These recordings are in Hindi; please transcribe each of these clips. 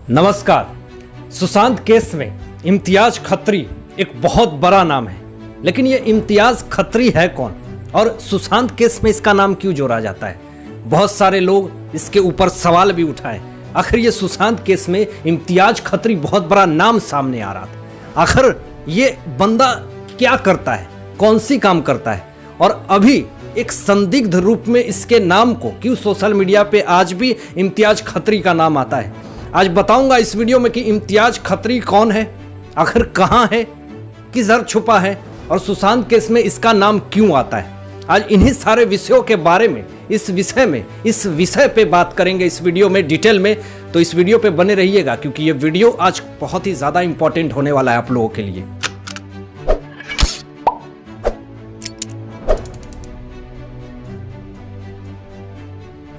नमस्कार। सुशांत केस में इम्तियाज खत्री एक बहुत बड़ा नाम है, लेकिन ये इम्तियाज खत्री है कौन और सुशांत केस में इसका नाम क्यों जोड़ा जाता है? बहुत सारे लोग इसके ऊपर सवाल भी उठाए। आखिर ये सुशांत केस में इम्तियाज खत्री बहुत बड़ा नाम सामने आ रहा था। आखिर ये बंदा क्या करता है, कौन सी काम करता है और अभी एक संदिग्ध रूप में इसके नाम को क्यों सोशल मीडिया पे आज भी इम्तियाज खत्री का नाम आता है? आज बताऊंगा इस वीडियो में कि इम्तियाज खत्री कौन है, आखिर कहां है, किस जर छुपा है और सुशांत केस में इसका नाम क्यों आता है। आज इन्हीं सारे विषयों के बारे में इस विषय पे बात करेंगे इस वीडियो में डिटेल में। तो इस वीडियो पे बने रहिएगा क्योंकि ये वीडियो आज बहुत ही ज्यादा इंपॉर्टेंट होने वाला है आप लोगों के लिए।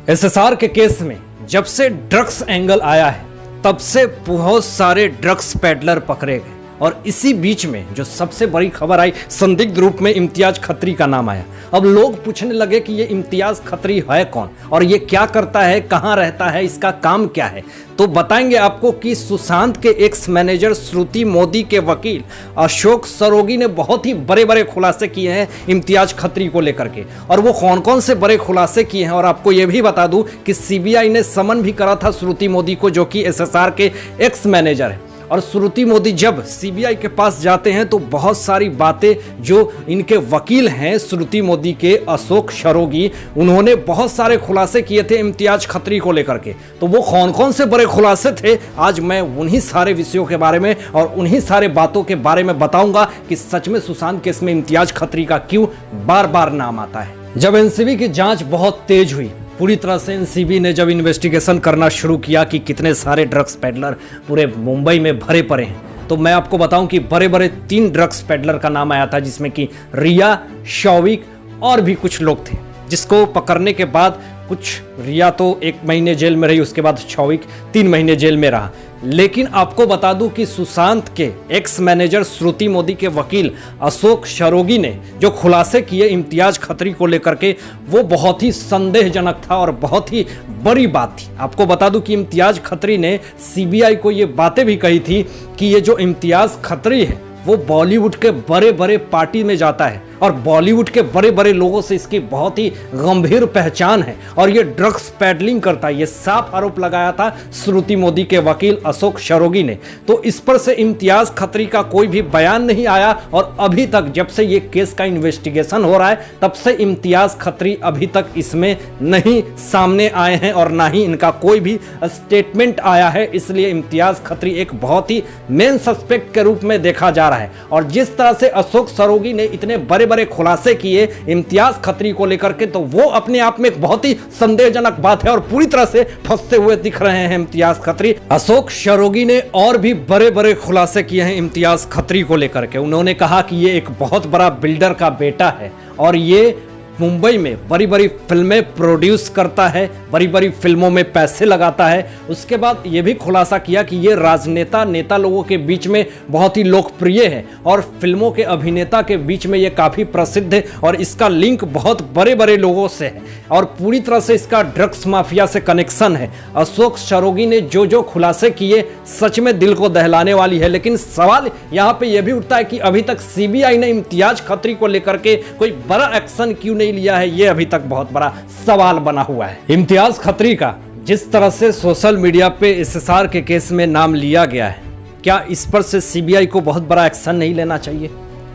एसएसआर के केस में जब से ड्रग्स एंगल आया है तब से बहुत सारे ड्रग्स पेडलर पकड़े गए और इसी बीच में जो सबसे बड़ी खबर आई, संदिग्ध रूप में इम्तियाज खत्री का नाम आया। अब लोग पूछने लगे कि ये इम्तियाज खत्री है कौन और ये क्या करता है, कहाँ रहता है, इसका काम क्या है। तो बताएंगे आपको कि सुशांत के एक्स मैनेजर श्रुति मोदी के वकील अशोक सरोगी ने बहुत ही बड़े बड़े खुलासे किए हैं इम्तियाज खत्री को लेकर के। और वो कौन कौन से बड़े खुलासे किए हैं और आपको ये भी बता दूं कि सीबीआई ने समन भी करा था श्रुति मोदी को, जो कि एसएसआर के एक्स मैनेजर है। और श्रुति मोदी जब सीबीआई के पास जाते हैं तो बहुत सारी बातें जो इनके वकील हैं श्रुति मोदी के अशोक सरोगी, उन्होंने बहुत सारे खुलासे किए थे इम्तियाज खत्री को लेकर के। तो वो कौन कौन से बड़े खुलासे थे, आज मैं उन्हीं सारे विषयों के बारे में और उन्हीं सारे बातों के बारे में बताऊंगा कि सच में सुशांत केस में इम्तियाज खत्री का क्यों बार बार नाम आता है। जब एनसीबी की जांच बहुत तेज हुई, पूरी तरह से एनसीबी ने जब इन्वेस्टिगेशन करना शुरू किया कि कितने सारे ड्रग्स पेडलर पूरे मुंबई में भरे पड़े हैं, तो मैं आपको बताऊं कि बड़े बड़े 3 ड्रग्स पेडलर का नाम आया था, जिसमें कि रिया, शौविक और भी कुछ लोग थे, जिसको पकड़ने के बाद कुछ रिया तो 1 महीने जेल में रही, उसके बाद शौविक 3 महीने जेल में रहा। लेकिन आपको बता दूं कि सुशांत के एक्स मैनेजर श्रुति मोदी के वकील अशोक सरोगी ने जो खुलासे किए इम्तियाज खत्री को लेकर के, वो बहुत ही संदेहजनक था और बहुत ही बड़ी बात थी। आपको बता दूं कि इम्तियाज खत्री ने सीबीआई को ये बातें भी कही थी कि ये जो इम्तियाज खत्री है वो बॉलीवुड के बड़े बड़े पार्टी में जाता है और बॉलीवुड के बड़े बड़े लोगों से इसकी बहुत ही गंभीर पहचान है और ये ड्रग्स पैडलिंग करता है। ये साफ आरोप लगाया था श्रुति मोदी के वकील अशोक सरोगी ने। तो इस पर से इम्तियाज खत्री का कोई भी बयान नहीं आया और अभी तक जब से ये केस का इन्वेस्टिगेशन हो रहा है तब से इम्तियाज खत्री अभी तक इसमें नहीं सामने आए हैं और ना ही इनका कोई भी स्टेटमेंट आया है। इसलिए इम्तियाज खत्री एक बहुत ही मेन सस्पेक्ट के रूप में देखा जा रहा है। और जिस तरह से अशोक सरोगी ने इतने बड़े बड़े खुलासे किए इम्तियाज खत्री को लेकर के, तो वो अपने आप में एक बहुत ही संदेहजनक बात है और पूरी तरह से फंसते हुए दिख रहे हैं इम्तियाज खत्री। अशोक सरोगी ने और भी बड़े बड़े खुलासे किए हैं इम्तियाज खत्री को लेकर के। उन्होंने कहा कि ये एक बहुत बड़ा बिल्डर का बेटा है और ये मुंबई में बड़ी बड़ी फिल्में प्रोड्यूस करता है, बड़ी बड़ी फिल्मों में पैसे लगाता है। उसके बाद ये भी खुलासा किया कि ये नेता लोगों के बीच में बहुत ही लोकप्रिय है और फिल्मों के अभिनेता के बीच में ये काफ़ी प्रसिद्ध है और इसका लिंक बहुत बड़े बड़े लोगों से है और पूरी तरह से इसका ड्रग्स माफिया से कनेक्शन है। अशोक सरोगी ने जो खुलासे किए सच में दिल को दहलाने वाली है। लेकिन सवाल यहाँ पे यह भी उठता है कि अभी तक सीबीआई ने इम्तियाज खत्री को लेकर के कोई बड़ा एक्शन क्यों लिया है, ये अभी तक बहुत बड़ा सवाल बना हुआ है। इम्तियाज खत्री का जिस तरह से सोशल मीडिया पे एसएसआर के केस में नाम लिया गया है, क्या इस पर से सीबीआई को बहुत बड़ा एक्शन नहीं लेना चाहिए?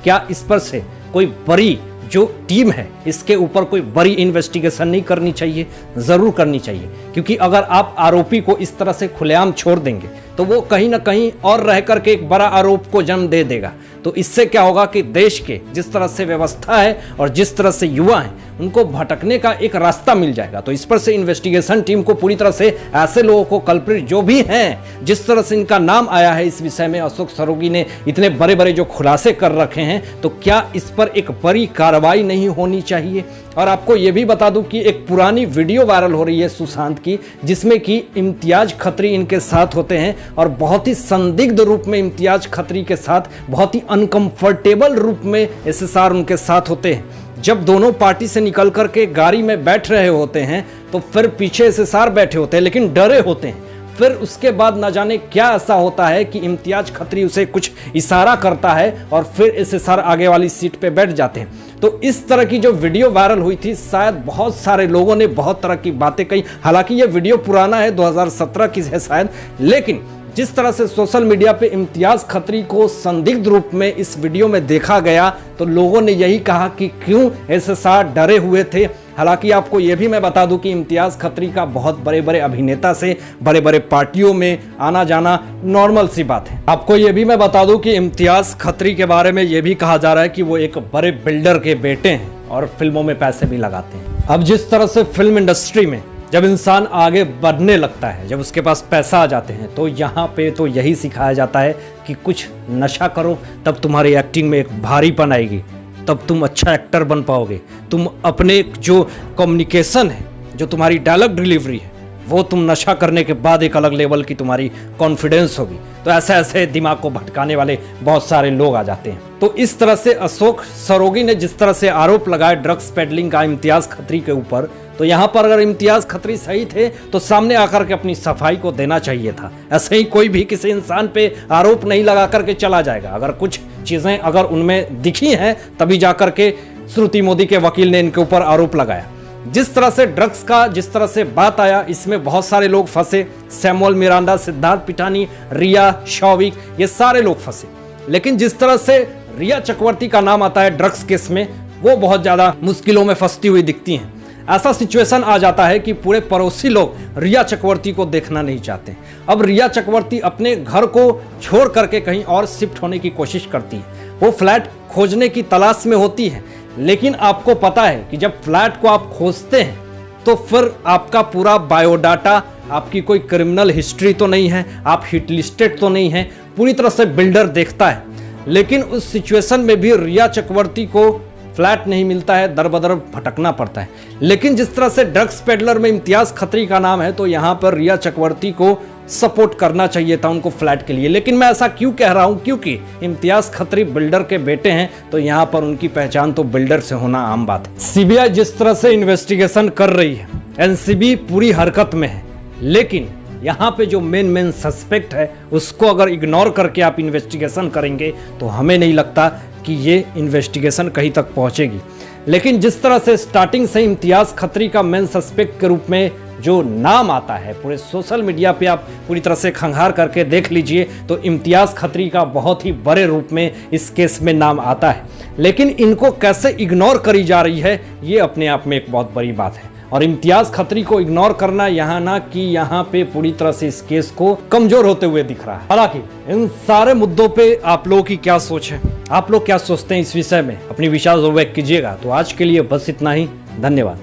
क्या इस पर से कोई बड़ी जो टीम है इसके ऊपर कोई बड़ी इन्वेस्टिगेशन नहीं करनी चाहिए? जरूर करनी चाहिए, क्योंकि अगर आप आरोपी को इस तरह से खुलेआम छोड़ देंगे तो वो कहीं ना कहीं और रह करके एक बड़ा आरोप को जन्म दे देगा। तो इससे क्या होगा कि देश के जिस तरह से व्यवस्था है और जिस तरह से युवा हैं उनको भटकने का एक रास्ता मिल जाएगा। तो इस पर से इन्वेस्टिगेशन टीम को पूरी तरह से ऐसे लोगों को, कल्प्रिट जो भी हैं, जिस तरह से इनका नाम आया है इस विषय में, अशोक सरोगी ने इतने बड़े बड़े जो खुलासे कर रखे हैं, तो क्या इस पर एक बड़ी कार्रवाई नहीं होनी चाहिए? और आपको ये भी बता दूं कि एक पुरानी वीडियो वायरल हो रही है सुशांत की, जिसमें कि इम्तियाज खत्री इनके साथ होते हैं और बहुत ही संदिग्ध रूप में इम्तियाज खत्री के साथ, बहुत ही अनकंफर्टेबल रूप में एसएसआर उनके साथ होते हैं। जब दोनों पार्टी से निकल करके गाड़ी में बैठ रहे होते हैं तो फिर पीछे एसएसआर बैठे होते हैं, लेकिन डरे होते हैं। फिर उसके बाद न जाने क्या ऐसा होता है कि इम्तियाज खत्री उसे कुछ इशारा करता है और फिर इसे सर आगे वाली सीट पे बैठ जाते हैं। तो इस तरह की जो वीडियो वायरल हुई थी, शायद बहुत सारे लोगों ने बहुत तरह की बातें कही। हालांकि ये वीडियो पुराना है, 2017 की है शायद, लेकिन जिस तरह से सोशल मीडिया पे इम्तियाज खत्री को संदिग्ध रूप में इस वीडियो में देखा गया, तो लोगों ने यही कहा कि क्यों ऐसे साथ डरे हुए थे। हालांकि आपको यह भी मैं बता दूं कि इम्तियाज खत्री का बहुत बड़े बड़े अभिनेता से बड़े बड़े पार्टियों में आना जाना नॉर्मल सी बात है। आपको यह भी मैं बता दूं कि इम्तियाज खत्री के बारे में यह भी कहा जा रहा है कि वो एक बड़े बिल्डर के बेटे हैं और फिल्मों में पैसे भी लगाते हैं। अब जिस तरह से फिल्म इंडस्ट्री में जब इंसान आगे बढ़ने लगता है, जब उसके पास पैसा आ जाते हैं, तो यहाँ पे तो यही सिखाया जाता है कि कुछ नशा करो, तब तुम्हारी एक्टिंग में एक भारीपन आएगी, तब तुम अच्छा एक्टर बन पाओगे। तुम अपने जो कम्युनिकेशन है, जो तुम्हारी डायलॉग डिलीवरी है, वो तुम नशा करने के बाद एक अलग लेवल की तुम्हारी कॉन्फिडेंस होगी। तो ऐसे ऐसे दिमाग को भटकाने वाले बहुत सारे लोग आ जाते हैं। तो इस तरह से अशोक सरोगी ने जिस तरह से आरोप लगाया ड्रग्स पेडलिंग का इम्तियाज खत्री के ऊपर, तो यहाँ पर अगर इम्तियाज खत्री सही थे तो सामने आकर के अपनी सफाई को देना चाहिए था। ऐसे ही कोई भी किसी इंसान पे आरोप नहीं लगा करके चला जाएगा। अगर कुछ चीजें अगर उनमें दिखी हैं, तभी जाकर के श्रुति मोदी के वकील ने इनके ऊपर आरोप लगाया। जिस तरह से ड्रग्स का जिस तरह से बात आया, इसमें बहुत सारे लोग फंसे। सैमुअल मिरांडा, सिद्धार्थ पिठानी, रिया, शौविक, ये सारे लोग फंसे। लेकिन जिस तरह से रिया चक्रवर्ती का नाम आता है ड्रग्स केस में, वो बहुत ज्यादा मुश्किलों में फंसती हुई दिखती हैं। ऐसा सिचुएशन आ जाता है कि पूरे पड़ोसी लोग रिया चक्रवर्ती को देखना नहीं चाहते। अब रिया चक्रवर्ती अपने घर को छोड़ करके कहीं और शिफ्ट होने की कोशिश करती है। वो फ्लैट खोजने की तलाश में होती है, लेकिन आपको पता है कि जब फ्लैट को आप खोजते हैं तो फिर आपका पूरा बायोडाटा, आपकी कोई क्रिमिनल हिस्ट्री तो नहीं है, आप हिट लिस्टेड तो नहीं है, पूरी तरह से बिल्डर देखता है। लेकिन उस सिचुएशन में भी रिया चक्रवर्ती को फ्लैट नहीं मिलता है, दर बदर भटकना पड़ता है। लेकिन जिस तरह से ड्रग्स पेडलर में इम्तियाज खत्री का नाम है, तो यहाँ पर रिया चक्रवर्ती को सपोर्ट करना चाहिए था उनको फ्लैट के लिए। लेकिन मैं ऐसा क्यों कह रहा हूं, क्योंकि इम्तियाज खत्री बिल्डर के बेटे हैं, तो यहाँ पर उनकी पहचान तो बिल्डर से होना आम बात है। सीबीआई जिस तरह से इन्वेस्टिगेशन कर रही है, एनसीबी पूरी हरकत में है, लेकिन यहाँ पे जो मेन सस्पेक्ट है उसको अगर इग्नोर करके आप इन्वेस्टिगेशन करेंगे तो हमें नहीं लगता कि ये इन्वेस्टिगेशन कहीं तक पहुंचेगी। लेकिन जिस तरह से स्टार्टिंग से इम्तियाज खत्री का मेन सस्पेक्ट के रूप में जो नाम आता है पूरे सोशल मीडिया पे, आप पूरी तरह से खंगार करके देख लीजिए, तो इम्तियाज खत्री का बहुत ही बड़े रूप में इस केस में नाम आता है। लेकिन इनको कैसे इग्नोर करी जा रही है, ये अपने आप में एक बहुत बड़ी बात है। और इम्तियाज खत्री को इग्नोर करना यहाँ ना कि यहाँ पे पूरी तरह से इस केस को कमजोर होते हुए दिख रहा है। हालांकि इन सारे मुद्दों पे आप लोगों की क्या सोच है, आप लोग क्या सोचते हैं इस विषय में, अपनी विचार व्यक्त कीजिएगा। तो आज के लिए बस इतना ही, धन्यवाद।